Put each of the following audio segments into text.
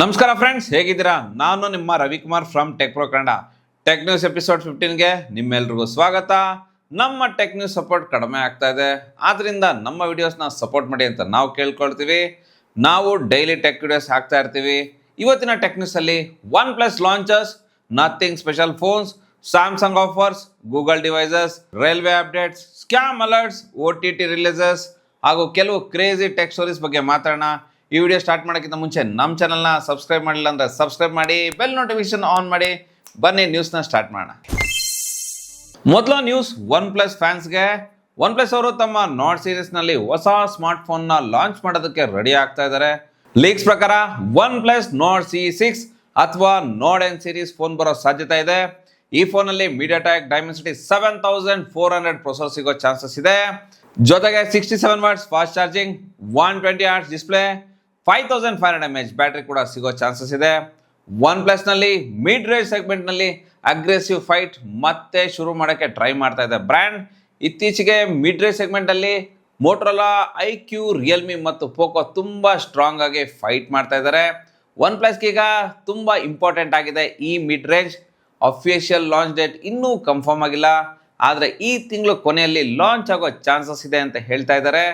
ನಮಸ್ಕಾರ ಫ್ರೆಂಡ್ಸ್, ಹೇಗಿದ್ದೀರಾ? ನಾನು ನಿಮ್ಮ Ravikumar from tech pro Kannada. Tech news episode 15ಗೆ ನಿಮ್ಮೆಲ್ರಿಗೂ ಸ್ವಾಗತ. ನಮ್ಮ ಟೆಕ್ ನ್ಯೂಸ್ ಸಪೋರ್ಟ್ ಕಡಿಮೆ ಆಗ್ತಾ ಇದೆ, ಆದ್ರಿಂದ ನಮ್ಮ ವಿಡಿಯೋಸ್ನ ಸಪೋರ್ಟ್ ಮಾಡಿ ಅಂತ ನಾವು ಕೇಳ್ಕೊಳ್ತೀವಿ. ನಾವು ಡೈಲಿ ಟೆಕ್ ವಿಡಿಯೋಸ್ ಹಾಕ್ತಾ ಇರ್ತೀವಿ. ಇವತ್ತಿನ ಟೆಕ್ ನ್ಯೂಸಲ್ಲಿ OnePlus launchers, nothing special phones, Samsung offers, Google devices, railway updates, scam alerts, OTT releases ಹಾಗೂ ಕೆಲವು ಕ್ರೇಜಿ ಟೆಕ್ ಸ್ಟೋರೀಸ್ ಬಗ್ಗೆ ಮಾತಾಡೋಣ. ಈ ವಿಡಿಯೋ ಸ್ಟಾರ್ಟ್ ಮಾಡೋಕ್ಕಿಂತ ಮುಂಚೆ ನಮ್ಮ ಚಾನಲ್ನ ಸಬ್ಸ್ಕ್ರೈಬ್ ಮಾಡಿಲ್ಲ ಅಂದರೆ ಸಬ್ಸ್ಕ್ರೈಬ್ ಮಾಡಿ, ಬೆಲ್ ನೋಟಿಫಿಕೇಶನ್ ಆನ್ ಮಾಡಿ. ಬನ್ನಿ ನ್ಯೂಸ್ನ ಸ್ಟಾರ್ಟ್ ಮಾಡೋಣ. ಮೊದಲ ನ್ಯೂಸ್ ಒನ್ ಪ್ಲಸ್ ಫ್ಯಾನ್ಸ್ಗೆ. ಒನ್ ಪ್ಲಸ್ ಅವರು ತಮ್ಮ ನೋಡ್ ಸೀರೀಸ್ನಲ್ಲಿ ಹೊಸ ಸ್ಮಾರ್ಟ್ ಫೋನ್ನ ಲಾಂಚ್ ಮಾಡೋದಕ್ಕೆ ರೆಡಿ ಆಗ್ತಾ ಇದ್ದಾರೆ. ಲೀಕ್ಸ್ ಪ್ರಕಾರ ಒನ್ ಪ್ಲಸ್ ನೋಡ್ C6 ಅಥವಾ ನೋಡ್ N ಸೀರೀಸ್ ಫೋನ್ ಬರೋ ಸಾಧ್ಯತೆ ಇದೆ. ಈ ಫೋನಲ್ಲಿ MediaTek Dimensity 7400 ಪ್ರೊಸೆಸರ್ ಸಿಗೋ ಚಾನ್ಸಸ್ ಇದೆ. ಜೊತೆಗೆ 67 watts fast charging, 120 Hz display, 5500 mAh battery ಕೂಡ ಸಿಗೋ ಚಾನ್ಸಸ್ ಇದೆ. ಒನ್ ಪ್ಲಸ್ನಲ್ಲಿ ಮಿಡ್ ರೇಂಜ್ ಸೆಗ್ಮೆಂಟ್ನಲ್ಲಿ ಅಗ್ರೆಸಿವ್ ಫೈಟ್ ಮತ್ತೆ ಶುರು ಮಾಡೋಕ್ಕೆ ಟ್ರೈ ಮಾಡ್ತಾ ಇದೆ ಬ್ರ್ಯಾಂಡ್. ಇತ್ತೀಚೆಗೆ ಮಿಡ್ ರೇಂಜ್ ಸೆಗ್ಮೆಂಟಲ್ಲಿ ಮೋಟೋರೋಲಾ, IQ, ರಿಯಲ್ಮಿ ಮತ್ತು ಪೋಕೋ ತುಂಬ ಸ್ಟ್ರಾಂಗ್ ಆಗಿ ಫೈಟ್ ಮಾಡ್ತಾ ಇದ್ದಾರೆ. ಒನ್ ಪ್ಲಸ್ಗೆ ಈಗ ತುಂಬ ಇಂಪಾರ್ಟೆಂಟ್ ಆಗಿದೆ ಈ mid range. Official launch date ಇನ್ನೂ ಕನ್ಫರ್ಮ್ ಆಗಿಲ್ಲ, ಆದರೆ ಈ ತಿಂಗಳು ಕೊನೆಯಲ್ಲಿ ಲಾಂಚ್ ಆಗೋ ಚಾನ್ಸಸ್ ಇದೆ ಅಂತ ಹೇಳ್ತಾ ಇದ್ದಾರೆ.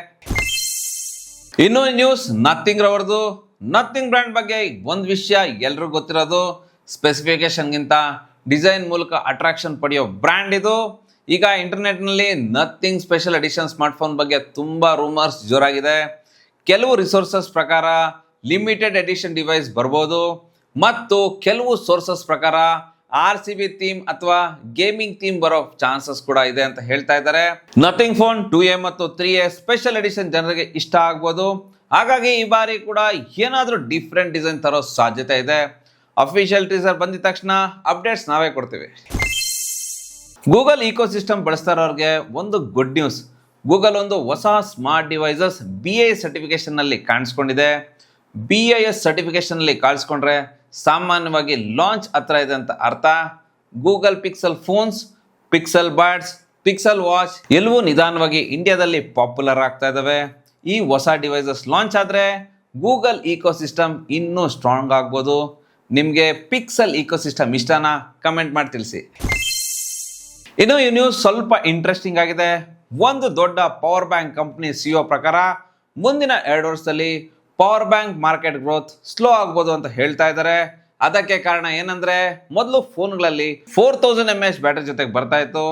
ಇನ್ನು ನ್ಯೂಸ್ ನಥಿಂಗ್ ರವರ್ದು. ನಥಿಂಗ್ ಬ್ರ್ಯಾಂಡ್ ಬಗ್ಗೆ ಒಂದು ವಿಷಯ ಎಲ್ರಿಗೂ ಗೊತ್ತಿರೋದು, ಸ್ಪೆಸಿಫಿಕೇಶನ್ಗಿಂತ ಡಿಸೈನ್ ಮೂಲಕ ಅಟ್ರಾಕ್ಷನ್ ಪಡೆಯೋ ಬ್ರ್ಯಾಂಡ್ ಇದು. ಈಗ ಇಂಟರ್ನೆಟ್ನಲ್ಲಿ ನಥಿಂಗ್ ಸ್ಪೆಷಲ್ ಎಡಿಷನ್ ಸ್ಮಾರ್ಟ್ಫೋನ್ ಬಗ್ಗೆ ತುಂಬ ರೂಮರ್ಸ್ ಜೋರಾಗಿದೆ. ಕೆಲವು ರಿಸೋರ್ಸಸ್ ಪ್ರಕಾರ ಲಿಮಿಟೆಡ್ ಎಡಿಷನ್ ಡಿವೈಸ್ ಬರ್ಬೋದು, ಮತ್ತು ಕೆಲವು ಸೋರ್ಸಸ್ ಪ್ರಕಾರ RCB ಥೀಮ್ ಅಥವಾ ಗೇಮಿಂಗ್ ಥೀಮ್ ಬರೋ ಚಾನ್ಸಸ್ ಕೂಡ ಇದೆ ಅಂತ ಹೇಳ್ತಾ ಇದ್ದಾರೆ. ನಥಿಂಗ್ ಫೋನ್ 2A ಮತ್ತು 3A ಸ್ಪೆಷಲ್ ಎಡಿಷನ್ ಜನರಿಗೆ ಇಷ್ಟ ಆಗ್ಬೋದು. ಹಾಗಾಗಿ ಈ ಬಾರಿ ಕೂಡ ಏನಾದರೂ ಡಿಫ್ರೆಂಟ್ ಡಿಸೈನ್ ತರೋ ಸಾಧ್ಯತೆ ಇದೆ. ಅಫಿಷಿಯಲ್ ಟೀಸರ್ ಬಂದಿದ ತಕ್ಷಣ ಅಪ್ಡೇಟ್ಸ್ ನಾವೇ ಕೊಡ್ತೀವಿ. ಗೂಗಲ್ ಈಕೋ ಸಿಸ್ಟಮ್ ಬಳಸ್ತಾ ಇರೋರಿಗೆ ಒಂದು ಗುಡ್ ನ್ಯೂಸ್. ಗೂಗಲ್ ಒಂದು ಹೊಸ ಸ್ಮಾರ್ಟ್ ಡಿವೈಸಸ್ BIS ಸರ್ಟಿಫಿಕೇಶನ್ನಲ್ಲಿ ಕಾಣಿಸ್ಕೊಂಡಿದೆ. BIS ಸರ್ಟಿಫಿಕೇಶನ್ನಲ್ಲಿ ಕಾಣಿಸ್ಕೊಂಡ್ರೆ ಸಾಮಾನ್ಯವಾಗಿ ಲಾಂಚ್ ಹತ್ರ ಇದೆ ಅಂತ ಅರ್ಥ. Google pixel phones, pixel buds, pixel watch ಎಲ್ಲವೂ ನಿಧಾನವಾಗಿ ಇಂಡಿಯಾದಲ್ಲಿ ಪಾಪ್ಯುಲರ್ ಆಗ್ತಾ ಇದ್ದಾವೆ. ಈ ಹೊಸ ಡಿವೈಸಸ್ ಲಾಂಚ್ ಆದರೆ ಗೂಗಲ್ ಈಕೋ ಸಿಸ್ಟಮ್ ಇನ್ನೂ ಸ್ಟ್ರಾಂಗ್ ಆಗ್ಬೋದು. ನಿಮಗೆ ಪಿಕ್ಸೆಲ್ ಈಕೋ ಸಿಸ್ಟಮ್ ಇಷ್ಟನಾ? ಕಮೆಂಟ್ ಮಾಡಿ ತಿಳಿಸಿ. ಇನ್ನು ಈ ನ್ಯೂಸ್ ಸ್ವಲ್ಪ ಇಂಟ್ರೆಸ್ಟಿಂಗ್ ಆಗಿದೆ. ಒಂದು ದೊಡ್ಡ ಪವರ್ ಬ್ಯಾಂಕ್ ಕಂಪ್ನಿ CEO ಪ್ರಕಾರ ಮುಂದಿನ 2 ವರ್ಷದಲ್ಲಿ power bank market growth slow ಆಗ್ಬೋದು ಅಂತ ಹೇಳ್ತಾ ಇದ್ದಾರೆ. ಅದಕ್ಕೆ ಕಾರಣ ಏನಂದ್ರೆ, ಮೊದಲು ಫೋನ್ಗಳಲ್ಲಿ 4000 mAh ಬ್ಯಾಟ್ರಿ ಜೊತೆಗೆ ಬರ್ತಾ ಇತ್ತು,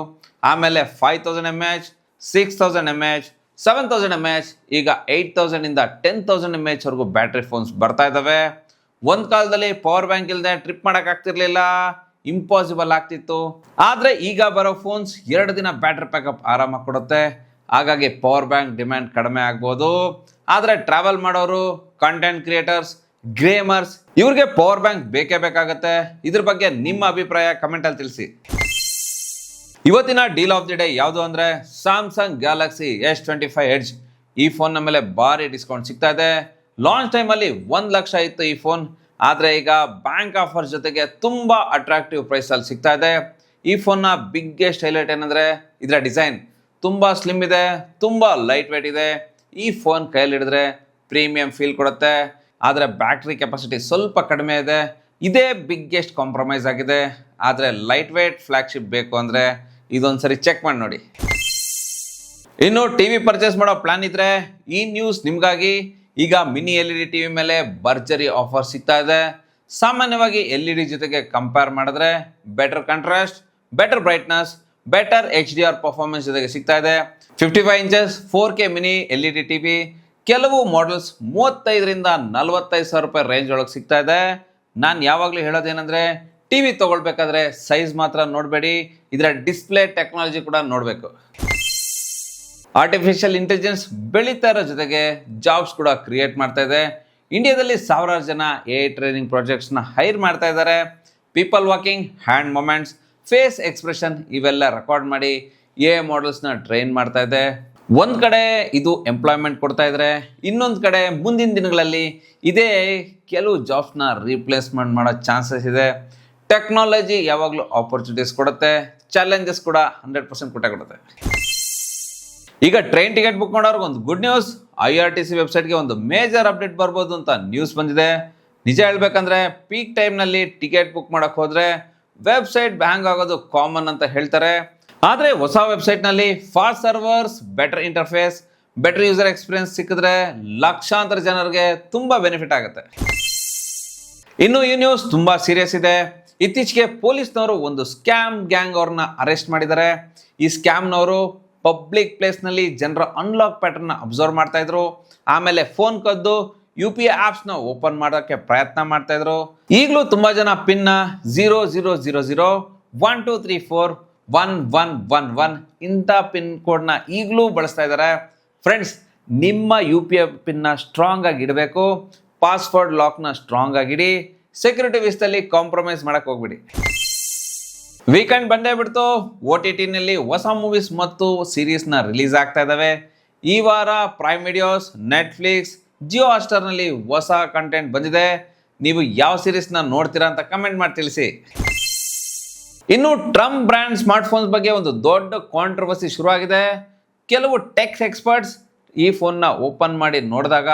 ಆಮೇಲೆ 5000 mAh, 6000 mAh, 7000 mAh, ಈಗ 8000 ಇಂದ 10000 mAh ವರೆಗೂ ಬ್ಯಾಟ್ರಿ ಫೋನ್ಸ್ ಬರ್ತಾ ಇದ್ದಾವೆ. ಒಂದು ಕಾಲದಲ್ಲಿ ಪವರ್ ಬ್ಯಾಂಕ್ ಇಲ್ಲದೆ ಟ್ರಿಪ್ ಮಾಡಕ್ ಆಗ್ತಿರ್ಲಿಲ್ಲ, ಇಂಪಾಸಿಬಲ್ ಆಗ್ತಿತ್ತು. ಆದ್ರೆ ಈಗ ಬರೋ ಫೋನ್ಸ್ 2 ದಿನ ಬ್ಯಾಟ್ರಿ ಬ್ಯಾಕಪ್ ಆರಾಮಾಗಿ ಕೊಡುತ್ತೆ. ಹಾಗಾಗಿ ಪವರ್ ಬ್ಯಾಂಕ್ ಡಿಮ್ಯಾಂಡ್ ಕಡಿಮೆ ಆಗ್ಬೋದು. ಆದರೆ ಟ್ರಾವೆಲ್ ಮಾಡೋರು, ಕಂಟೆಂಟ್ ಕ್ರಿಯೇಟರ್ಸ್, ಗೇಮರ್ಸ್ ಇವ್ರಿಗೆ ಪವರ್ ಬ್ಯಾಂಕ್ ಬೇಕೇ ಬೇಕಾಗತ್ತೆ. ಇದ್ರ ಬಗ್ಗೆ ನಿಮ್ಮ ಅಭಿಪ್ರಾಯ ಕಮೆಂಟಲ್ಲಿ ತಿಳಿಸಿ. ಇವತ್ತಿನ ಡೀಲ್ ಆಫ್ ದಿ ಡೇ ಯಾವುದು ಅಂದರೆ ಸ್ಯಾಮ್ಸಂಗ್ ಗ್ಯಾಲಕ್ಸಿ S25 Edge. ಈ ಫೋನ್ನ ಮೇಲೆ ಭಾರಿ ಡಿಸ್ಕೌಂಟ್ ಸಿಗ್ತಾ ಇದೆ. ಲಾಂಚ್ ಟೈಮಲ್ಲಿ 1 ಲಕ್ಷ ಇತ್ತು ಈ ಫೋನ್, ಆದರೆ ಈಗ ಬ್ಯಾಂಕ್ ಆಫರ್ ಜೊತೆಗೆ ತುಂಬ ಅಟ್ರಾಕ್ಟಿವ್ ಪ್ರೈಸಲ್ಲಿ ಸಿಗ್ತಾ ಇದೆ. ಈ ಫೋನ್ನ ಬಿಗ್ಗೆಸ್ಟ್ ಹೈಲೈಟ್ ಏನಂದರೆ ಇದರ ಡಿಸೈನ್ ತುಂಬ ಸ್ಲಿಮ್ ಇದೆ, ತುಂಬ ಲೈಟ್ ವೇಟ್ ಇದೆ. ಈ ಫೋನ್ ಕೈಯಲ್ಲಿ ಹಿಡಿದ್ರೆ ಪ್ರೀಮಿಯಂ ಫೀಲ್ ಕೊಡುತ್ತೆ, ಆದರೆ ಬ್ಯಾಟ್ರಿ ಕೆಪಾಸಿಟಿ ಸ್ವಲ್ಪ ಕಡಿಮೆ ಇದೆ. ಇದೇ ಬಿಗ್ಗೆಸ್ಟ್ ಕಾಂಪ್ರಮೈಸ್ ಆಗಿದೆ. ಆದರೆ ಲೈಟ್ ವೇಟ್ ಫ್ಲ್ಯಾಗ್ಶಿಪ್ ಬೇಕು ಅಂದರೆ ಇದೊಂದು ಸರಿ ಚೆಕ್ ಮಾಡಿ ನೋಡಿ. ಇನ್ನು TV ಪರ್ಚೇಸ್ ಮಾಡೋ ಪ್ಲಾನ್ ಇದ್ರೆ ಈ ನ್ಯೂಸ್ ನಿಮಗಾಗಿ. ಈಗ ಮಿನಿ LED TV ಮೇಲೆ ಭರ್ಜರಿ ಆಫರ್ ಸಿಗ್ತಾ ಇದೆ. ಸಾಮಾನ್ಯವಾಗಿ LED ಜೊತೆಗೆ ಕಂಪೇರ್ ಮಾಡಿದ್ರೆ better contrast, better brightness, better HDR performance ಜೊತೆಗೆ ಸಿಗ್ತಾ ಇದೆ. 55 inches 4K mini LED TV ಕೆಲವು ಮಾಡೆಲ್ಸ್ 35ರಿಂದ 45 ಸಾವಿರ ರೂಪಾಯಿ ರೇಂಜ್ ಒಳಗೆ ಸಿಗ್ತಾ ಇದೆ. ನಾನು ಯಾವಾಗಲೂ ಹೇಳೋದೇನೆಂದರೆ, TV ತೊಗೊಳ್ಬೇಕಾದ್ರೆ ಸೈಜ್ ಮಾತ್ರ ನೋಡಬೇಡಿ, ಇದರ ಡಿಸ್ಪ್ಲೇ ಟೆಕ್ನಾಲಜಿ ಕೂಡ ನೋಡಬೇಕು. ಆರ್ಟಿಫಿಷಿಯಲ್ ಇಂಟೆಲಿಜೆನ್ಸ್ ಬೆಳೀತಾ ಇರೋ ಜೊತೆಗೆ ಜಾಬ್ಸ್ ಕೂಡ ಕ್ರಿಯೇಟ್ ಮಾಡ್ತಾ ಇದೆ. ಇಂಡಿಯಾದಲ್ಲಿ ಸಾವಿರಾರು ಜನ AI ಟ್ರೈನಿಂಗ್ ಪ್ರಾಜೆಕ್ಟ್ಸ್ನ ಹೈರ್ ಮಾಡ್ತಾ ಇದ್ದಾರೆ. People walking, hand movements, face expression ಇವೆಲ್ಲ ರೆಕಾರ್ಡ್ ಮಾಡಿ AI ಮಾಡೆಲ್ಸ್ನ ಟ್ರೈನ್ ಮಾಡ್ತಾ ಇದೆ. ಒಂದು ಕಡೆ ಇದು ಎಂಪ್ಲಾಯ್ಮೆಂಟ್ ಕೊಡ್ತಾ ಇದ್ದಾರೆ, ಇನ್ನೊಂದು ಕಡೆ ಮುಂದಿನ ದಿನಗಳಲ್ಲಿ ಇದೇ ಕೆಲವು ಜಾಬ್ಸ್ನ ರೀಪ್ಲೇಸ್ಮೆಂಟ್ ಮಾಡೋ ಚಾನ್ಸಸ್ ಇದೆ. ಟೆಕ್ನಾಲಜಿ ಯಾವಾಗಲೂ ಆಪರ್ಚುನಿಟೀಸ್ ಕೊಡುತ್ತೆ, ಚಾಲೆಂಜಸ್ ಕೂಡ 100% ಕೊಡುತ್ತೆ. ಈಗ ಟ್ರೈನ್ ಟಿಕೆಟ್ ಬುಕ್ ಮಾಡೋರ್ಗೆ ಒಂದು ಗುಡ್ ನ್ಯೂಸ್. IRTC ವೆಬ್ಸೈಟ್ಗೆ ಒಂದು ಮೇಜರ್ ಅಪ್ಡೇಟ್ ಬರ್ಬೋದು ಅಂತ ನ್ಯೂಸ್ ಬಂದಿದೆ. ನಿಜ ಹೇಳ್ಬೇಕಂದ್ರೆ ಪೀಕ್ ಟೈಮ್ನಲ್ಲಿ ಟಿಕೆಟ್ ಬುಕ್ ಮಾಡಕ್ಕೆ ಹೋದರೆ ವೆಬ್ಸೈಟ್ ಬ್ಯಾಂಗ್ ಆಗೋದು ಕಾಮನ್ ಅಂತ ಹೇಳ್ತಾರೆ. ಆದರೆ ಹೊಸ ವೆಬ್ಸೈಟ್ನಲ್ಲಿ fast servers, better interface, better user experience ಸಿಕ್ಕಿದ್ರೆ ಲಕ್ಷಾಂತರ ಜನರಿಗೆ ತುಂಬ ಬೆನಿಫಿಟ್ ಆಗುತ್ತೆ. ಇನ್ನು ಈ ನ್ಯೂಸ್ ತುಂಬ ಸೀರಿಯಸ್ ಇದೆ. ಇತ್ತೀಚೆಗೆ ಪೊಲೀಸ್ನವರು ಒಂದು ಸ್ಕ್ಯಾಮ್ ಗ್ಯಾಂಗ್ ಅವ್ರನ್ನ ಅರೆಸ್ಟ್ ಮಾಡಿದ್ದಾರೆ. ಈ ಸ್ಕ್ಯಾಮ್ನವರು ಪಬ್ಲಿಕ್ ಪ್ಲೇಸ್ನಲ್ಲಿ ಜನರ ಅನ್ಲಾಕ್ ಪ್ಯಾಟರ್ನ್ನ ಅಬ್ಸರ್ವ್ ಮಾಡ್ತಾ ಇದ್ರು. ಆಮೇಲೆ ಫೋನ್ ಕದ್ದು UPI ಆ್ಯಪ್ಸ್ನ ಓಪನ್ ಮಾಡೋಕ್ಕೆ ಪ್ರಯತ್ನ ಮಾಡ್ತಾ ಇದ್ರು. ಈಗಲೂ ತುಂಬ ಜನ ಪಿನ್ನ 000012341111 ಇಂಥ ಪಿನ್ ಕೋಡ್ನ ಈಗಲೂ ಬಳಸ್ತಾ ಇದ್ದಾರೆ. ಫ್ರೆಂಡ್ಸ್, ನಿಮ್ಮ UPI ಪಿನ್ನ ಸ್ಟ್ರಾಂಗ್ ಆಗಿ ಇಡಬೇಕು. ಪಾಸ್ವರ್ಡ್ ಲಾಕ್ನ ಸ್ಟ್ರಾಂಗ್ ಆಗಿಡಿ. ಸೆಕ್ಯೂರಿಟಿ ವಿಷಯದಲ್ಲಿ ಕಾಂಪ್ರಮೈಸ್ ಮಾಡಕ್ಕೆ ಹೋಗ್ಬಿಡಿ. ವೀಕೆಂಡ್ ಬಂದೇ ಬಿಡ್ತು. OTTನಲ್ಲಿ ಹೊಸ ಮೂವೀಸ್ ಮತ್ತು ಸೀರೀಸ್ನ ರಿಲೀಸ್ ಆಗ್ತಾ ಇದ್ದಾವೆ. ಈ ವಾರ ಪ್ರೈಮ್ ವಿಡಿಯೋಸ್, ನೆಟ್ಫ್ಲಿಕ್ಸ್, ಜಿಯೋ ಹಾಟ್‌ಸ್ಟಾರ್ನಲ್ಲಿ ಹೊಸ ಕಂಟೆಂಟ್ ಬಂದಿದೆ. ನೀವು ಯಾವ ಸೀರೀಸ್ನ ನೋಡ್ತೀರಾ ಅಂತ ಕಮೆಂಟ್ ಮಾಡಿ ತಿಳಿಸಿ. ಇನ್ನು ಟ್ರಂಪ್ ಬ್ರ್ಯಾಂಡ್ ಸ್ಮಾರ್ಟ್ಫೋನ್ಸ್ ಬಗ್ಗೆ ಒಂದು ದೊಡ್ಡ ಕಾಂಟ್ರವರ್ಸಿ ಶುರುವಾಗಿದೆ. ಕೆಲವು ಟೆಕ್ ಎಕ್ಸ್ಪರ್ಟ್ಸ್ ಈ ಫೋನ್ನ ಓಪನ್ ಮಾಡಿ ನೋಡಿದಾಗ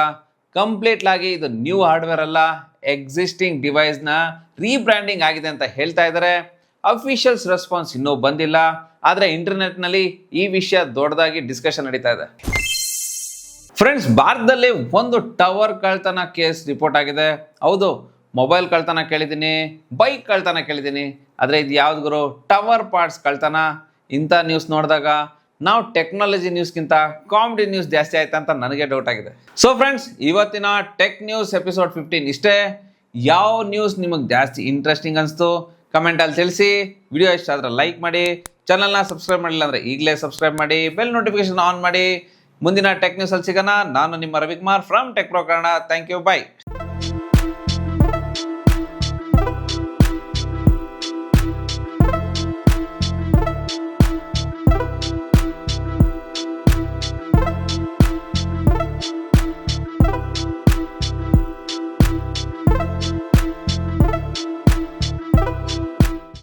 ಕಂಪ್ಲೀಟ್ ಆಗಿ ಇದು ನ್ಯೂ ಹಾರ್ಡ್ವೇರ್ ಅಲ್ಲ, ಎಕ್ಸಿಸ್ಟಿಂಗ್ ಡಿವೈಸ್ನ ರೀಬ್ರ್ಯಾಂಡಿಂಗ್ ಆಗಿದೆ ಅಂತ ಹೇಳ್ತಾ ಇದ್ದಾರೆ. ಅಫಿಷಿಯಲ್ಸ್ ರೆಸ್ಪಾನ್ಸ್ ಇನ್ನೂ ಬಂದಿಲ್ಲ. ಆದರೆ ಇಂಟರ್ನೆಟ್ನಲ್ಲಿ ಈ ವಿಷಯ ದೊಡ್ಡದಾಗಿ ಡಿಸ್ಕಷನ್ ನಡೀತಾ ಇದೆ. ಫ್ರೆಂಡ್ಸ್, ಭಾರತದಲ್ಲಿ ಒಂದು ಟವರ್ ಕಳ್ತನ ಕೇಸ್ ರಿಪೋರ್ಟ್ ಆಗಿದೆ. ಹೌದು, ಮೊಬೈಲ್ ಕಳ್ತನ ಕೇಳಿದ್ದೀನಿ, ಬೈಕ್ ಕಳ್ತನ ಕೇಳಿದ್ದೀನಿ, ಆದರೆ ಇದು ಯಾವ್ದು ಗುರು? ಟವರ್ ಪಾರ್ಟ್ಸ್ ಕಳ್ತನ. ಇಂಥ ನ್ಯೂಸ್ ನೋಡಿದಾಗ ನಾವು ಟೆಕ್ನಾಲಜಿ ನ್ಯೂಸ್ಗಿಂತ ಕಾಮಿಡಿ ನ್ಯೂಸ್ ಜಾಸ್ತಿ ಆಯ್ತಾ ಅಂತ ನನಗೆ ಡೌಟ್ ಆಗಿದೆ. ಸೊ ಫ್ರೆಂಡ್ಸ್, ಇವತ್ತಿನ ಟೆಕ್ ನ್ಯೂಸ್ ಎಪಿಸೋಡ್ 15 ಇಷ್ಟೇ. ಯಾವ ನ್ಯೂಸ್ ನಿಮಗೆ ಜಾಸ್ತಿ ಇಂಟ್ರೆಸ್ಟಿಂಗ್ ಅನಿಸ್ತು ಕಮೆಂಟಲ್ಲಿ ತಿಳಿಸಿ. ವಿಡಿಯೋ ಇಷ್ಟ ಆದರೆ ಲೈಕ್ ಮಾಡಿ. ಚಾನಲ್ನ ಸಬ್ಸ್ಕ್ರೈಬ್ ಮಾಡಿಲ್ಲ ಅಂದರೆ ಈಗಲೇ ಸಬ್ಸ್ಕ್ರೈಬ್ ಮಾಡಿ. ಬೆಲ್ ನೋಟಿಫಿಕೇಶನ್ ಆನ್ ಮಾಡಿ. ಮುಂದಿನ ಟೆಕ್ ನ್ಯೂಸಲ್ಲಿ ಸಿಗೋಣ. ನಾನು ನಿಮ್ಮ Ravikumar from tech pro Kannada. Thank you, by.